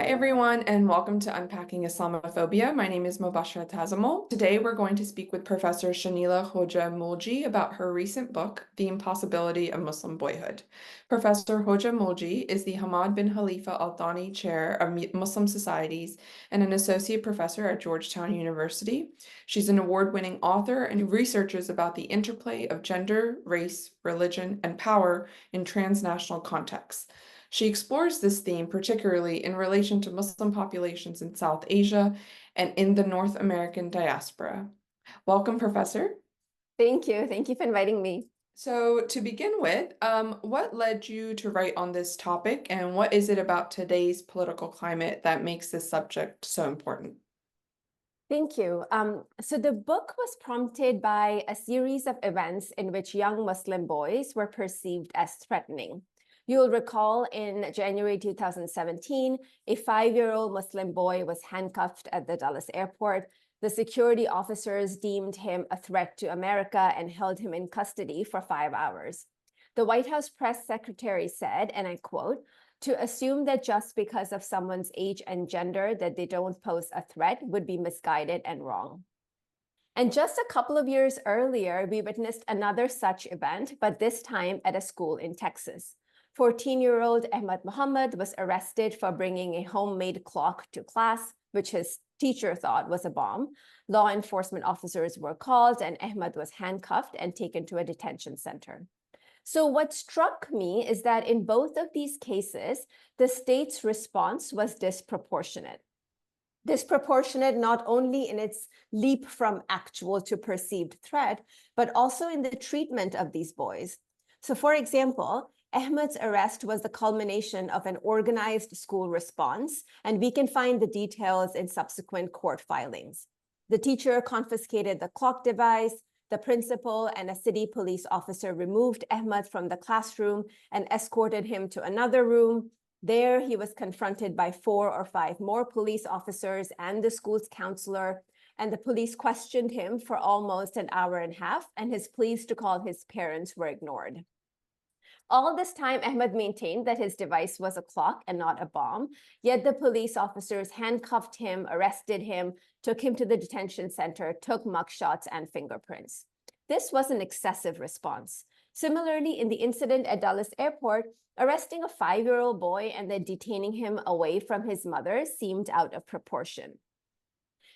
Hi, everyone, and welcome to Unpacking Islamophobia. My name is Mubashara Tazamol. Today, we're going to speak with Professor Shenila Khoja-Moolji about her recent book, The Impossibility of Muslim Boyhood. Professor Khoja-Moolji is the Hamad bin Khalifa al-Thani Chair of Muslim Societies and an associate professor at Georgetown University. She's an award-winning author and researches about the interplay of gender, race, religion, and power in transnational contexts. She explores this theme particularly in relation to Muslim populations in South Asia and in the North American diaspora. Welcome, Professor. Thank you. Thank you for inviting me. So to begin with, what led you to write on this topic, and what is it about today's political climate that makes this subject so important? Thank you. So the book was prompted by a series of events in which young Muslim boys were perceived as threatening. You'll recall in January 2017, a 5-year-old Muslim boy was handcuffed at the Dallas airport. The security officers deemed him a threat to America and held him in custody for 5 hours. The White House press secretary said, and I quote, "To assume that just because of someone's age and gender that they don't pose a threat would be misguided and wrong." And just a couple of years earlier, we witnessed another such event, but this time at a school in Texas. 14-year-old Ahmad Muhammad was arrested for bringing a homemade clock to class, which his teacher thought was a bomb. Law enforcement officers were called, and Ahmad was handcuffed and taken to a detention center. So what struck me is that in both of these cases, the state's response was disproportionate. Disproportionate not only in its leap from actual to perceived threat, but also in the treatment of these boys. So for example, Ahmad's arrest was the culmination of an organized school response, and we can find the details in subsequent court filings. The teacher confiscated the clock device. The principal and a city police officer removed Ahmad from the classroom and escorted him to another room. There, he was confronted by 4 or 5 more police officers and the school's counselor, and the police questioned him for almost an hour and a half, and his pleas to call his parents were ignored. All this time, Ahmad maintained that his device was a clock and not a bomb, yet the police officers handcuffed him, arrested him, took him to the detention center, took mugshots and fingerprints. This was an excessive response. Similarly, in the incident at Dallas Airport, arresting a 5-year-old boy and then detaining him away from his mother seemed out of proportion.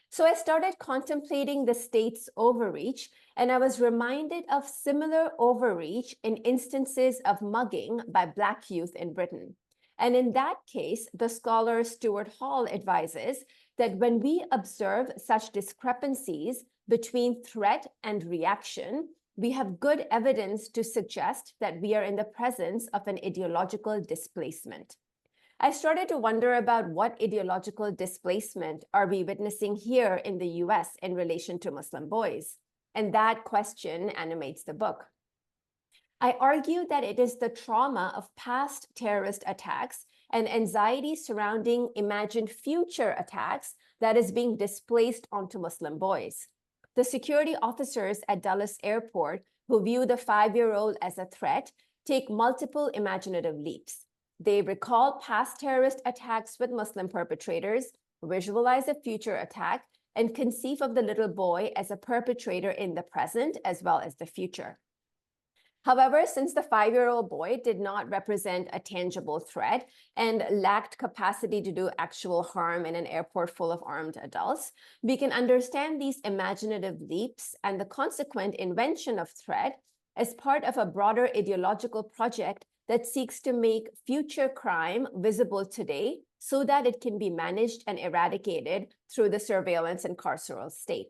So I started contemplating the state's overreach, and I was reminded of similar overreach in instances of mugging by Black youth in Britain. And in that case, the scholar Stuart Hall advises that when we observe such discrepancies between threat and reaction, we have good evidence to suggest that we are in the presence of an ideological displacement. I started to wonder about what ideological displacement are we witnessing here in the US in relation to Muslim boys? And that question animates the book. I argue that it is the trauma of past terrorist attacks and anxiety surrounding imagined future attacks that is being displaced onto Muslim boys. The security officers at Dallas Airport, who view the 5-year-old as a threat, take multiple imaginative leaps. They recall past terrorist attacks with Muslim perpetrators, visualize a future attack, and conceive of the little boy as a perpetrator in the present as well as the future. However, since the 5-year-old boy did not represent a tangible threat and lacked capacity to do actual harm in an airport full of armed adults, we can understand these imaginative leaps and the consequent invention of threat as part of a broader ideological project that seeks to make future crime visible today so that it can be managed and eradicated through the surveillance and carceral state.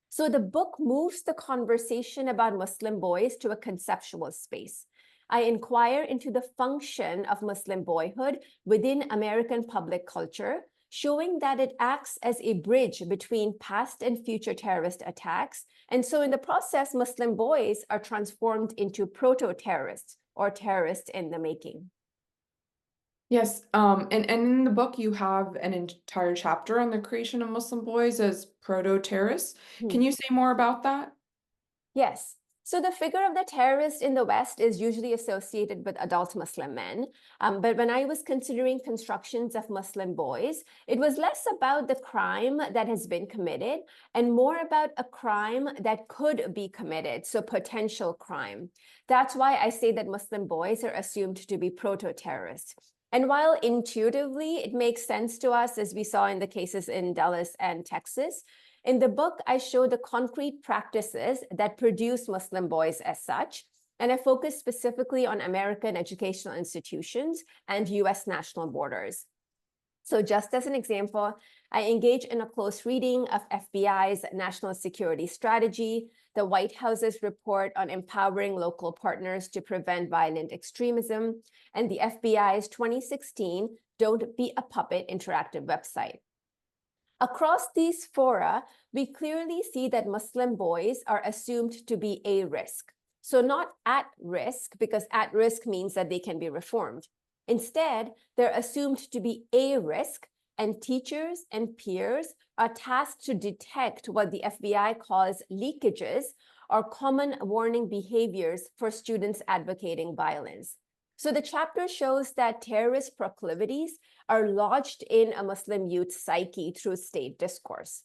So the book moves the conversation about Muslim boys to a conceptual space. I inquire into the function of Muslim boyhood within American public culture, showing that it acts as a bridge between past and future terrorist attacks. And so in the process, Muslim boys are transformed into proto-terrorists or terrorists in the making. Yes, and in the book, you have an entire chapter on the creation of Muslim boys as proto-terrorists. Can you say more about that? Yes. So the figure of the terrorist in the West is usually associated with adult Muslim men. But when I was considering constructions of Muslim boys, it was less about the crime that has been committed and more about a crime that could be committed, so potential crime. That's why I say that Muslim boys are assumed to be proto-terrorists. And while intuitively it makes sense to us, as we saw in the cases in Dallas and Texas, in the book, I show the concrete practices that produce Muslim boys as such, and I focus specifically on American educational institutions and US national borders. So just as an example, I engage in a close reading of FBI's National Security Strategy, the White House's report on empowering local partners to prevent violent extremism, and the FBI's 2016 Don't Be a Puppet interactive website. Across these fora, we clearly see that Muslim boys are assumed to be a risk. So not at risk, because at risk means that they can be reformed. Instead, they're assumed to be a risk, and teachers and peers are tasked to detect what the FBI calls leakages or common warning behaviors for students advocating violence. So the chapter shows that terrorist proclivities are lodged in a Muslim youth's psyche through state discourse.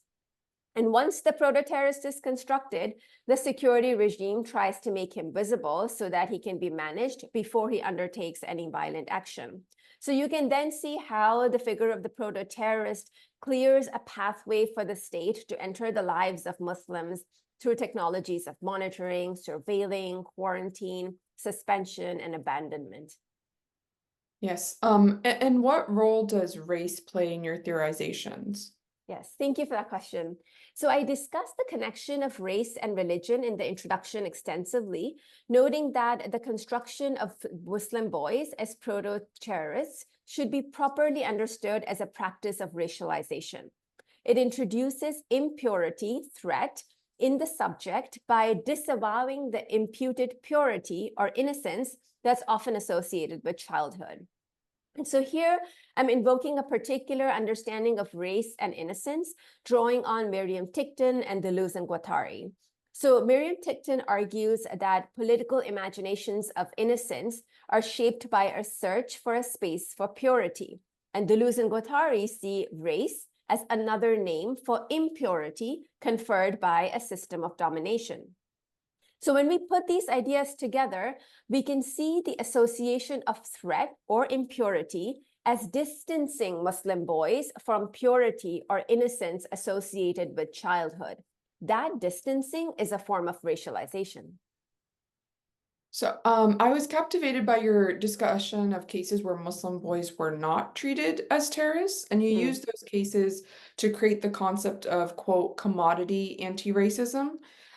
And once the proto-terrorist is constructed, the security regime tries to make him visible so that he can be managed before he undertakes any violent action. So you can then see how the figure of the proto-terrorist clears a pathway for the state to enter the lives of Muslims through technologies of monitoring, surveilling, quarantine, suspension, and abandonment. Yes. And what role does race play in your theorizations? Yes, thank you for that question. So I discussed the connection of race and religion in the introduction extensively, noting that the construction of Muslim boys as proto-terrorists should be properly understood as a practice of racialization. It introduces impurity, threat, in the subject by disavowing the imputed purity or innocence that's often associated with childhood. And so here I'm invoking a particular understanding of race and innocence, drawing on Miriam-Tickton and Deleuze and Guattari. So Miriam-Tickton argues that political imaginations of innocence are shaped by a search for a space for purity. And Deleuze and Guattari see race as another name for impurity conferred by a system of domination. So when we put these ideas together, we can see the association of threat or impurity as distancing Muslim boys from purity or innocence associated with childhood. That distancing is a form of racialization. So I was captivated by your discussion of cases where Muslim boys were not treated as terrorists, and you used those cases to create the concept of, quote, commodity anti-racism.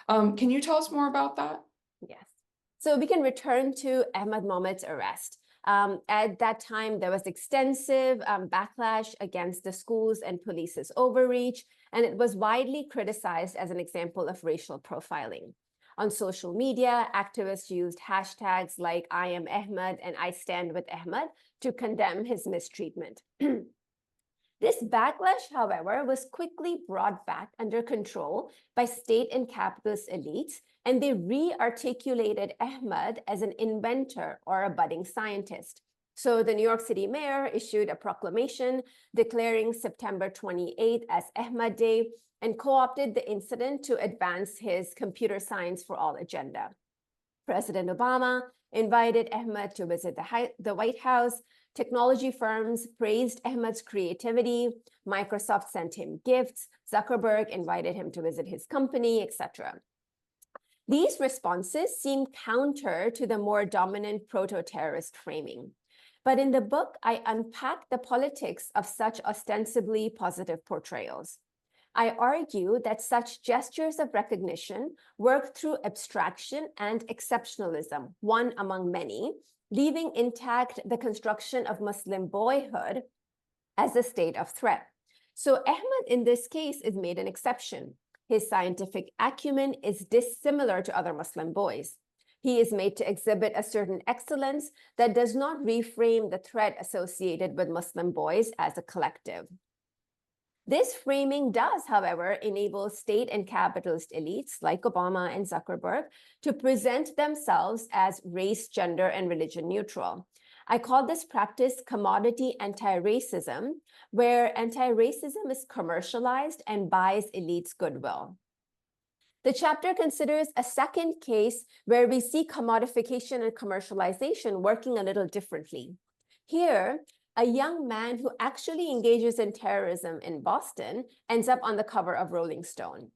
Can you tell us more about that? Yes. So we can return to Ahmad Mohammed's arrest. At that time, there was extensive backlash against the schools and police's overreach, and it was widely criticized as an example of racial profiling. On social media, activists used hashtags like I am Ahmad and I stand with Ahmad to condemn his mistreatment. This backlash, however, was quickly brought back under control by state and capitalist elites, and they re-articulated Ahmad as an inventor or a budding scientist. So the New York City mayor issued a proclamation declaring September 28th as Ahmad Day and co-opted the incident to advance his computer science for all agenda. President Obama invited Ahmad to visit the White House. Technology firms praised Ahmad's creativity. Microsoft sent him gifts. Zuckerberg invited him to visit his company, etc. These responses seem counter to the more dominant proto-terrorist framing. But in the book, I unpack the politics of such ostensibly positive portrayals. I argue that such gestures of recognition work through abstraction and exceptionalism, one among many, leaving intact the construction of Muslim boyhood as a state of threat. So Ahmad in this case is made an exception. His scientific acumen is dissimilar to other Muslim boys. He is made to exhibit a certain excellence that does not reframe the threat associated with Muslim boys as a collective. This framing does, however, enable state and capitalist elites like Obama and Zuckerberg to present themselves as race, gender, and religion neutral. I call this practice commodity antiracism, where antiracism is commercialized and buys elites' goodwill. The chapter considers a second case where we see commodification and commercialization working a little differently. Here, a young man who actually engages in terrorism in Boston ends up on the cover of Rolling Stone,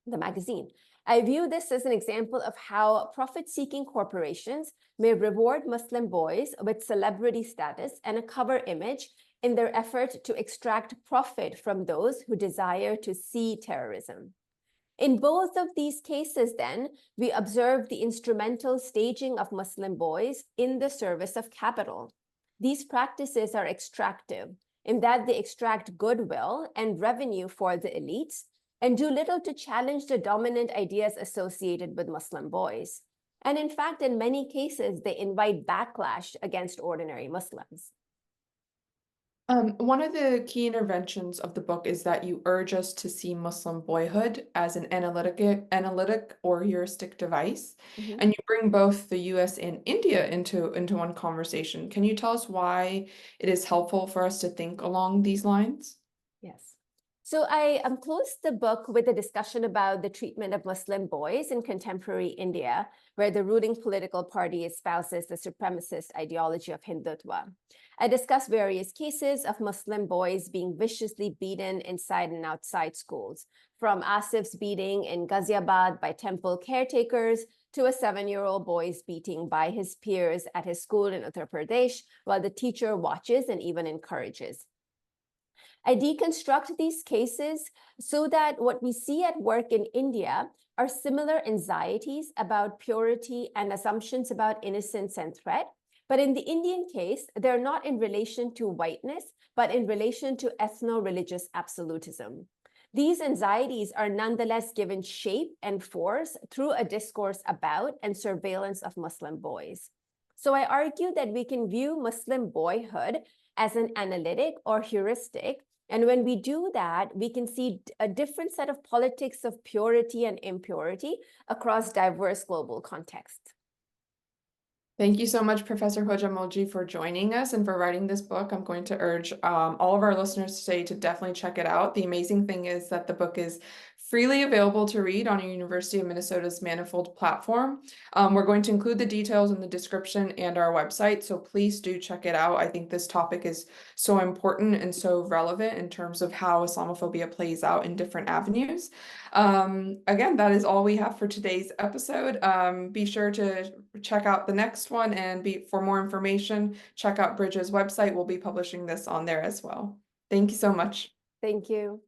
the magazine. I view this as an example of how profit-seeking corporations may reward Muslim boys with celebrity status and a cover image in their effort to extract profit from those who desire to see terrorism. In both of these cases, then, we observe the instrumental staging of Muslim boys in the service of capital. These practices are extractive in that they extract goodwill and revenue for the elites and do little to challenge the dominant ideas associated with Muslim boys. And in fact, in many cases, they invite backlash against ordinary Muslims. One of the key interventions of the book is that you urge us to see Muslim boyhood as an analytic or heuristic device, and you bring both the US and India into one conversation. Can you tell us why it is helpful for us to think along these lines? Yes. So I closed the book with a discussion about the treatment of Muslim boys in contemporary India, where the ruling political party espouses the supremacist ideology of Hindutva. I discussed various cases of Muslim boys being viciously beaten inside and outside schools, from Asif's beating in Ghaziabad by temple caretakers to a 7-year-old boy's beating by his peers at his school in Uttar Pradesh, while the teacher watches and even encourages. I deconstruct these cases so that what we see at work in India are similar anxieties about purity and assumptions about innocence and threat. But in the Indian case, they're not in relation to whiteness, but in relation to ethno-religious absolutism. These anxieties are nonetheless given shape and force through a discourse about and surveillance of Muslim boys. So I argue that we can view Muslim boyhood as an analytic or heuristic. And when we do that, we can see a different set of politics of purity and impurity across diverse global contexts. Thank you so much, Professor Khoja-Moolji, for joining us and for writing this book. I'm going to urge all of our listeners today to definitely check it out. The amazing thing is that the book is freely available to read on University of Minnesota's Manifold platform. We're going to include the details in the description and our website, so please do check it out. I think this topic is so important and so relevant in terms of how Islamophobia plays out in different avenues. Again, that is all we have for today's episode. Be sure to check out the next one, and for more information, check out Bridge's website. We'll be publishing this on there as well. Thank you so much. Thank you.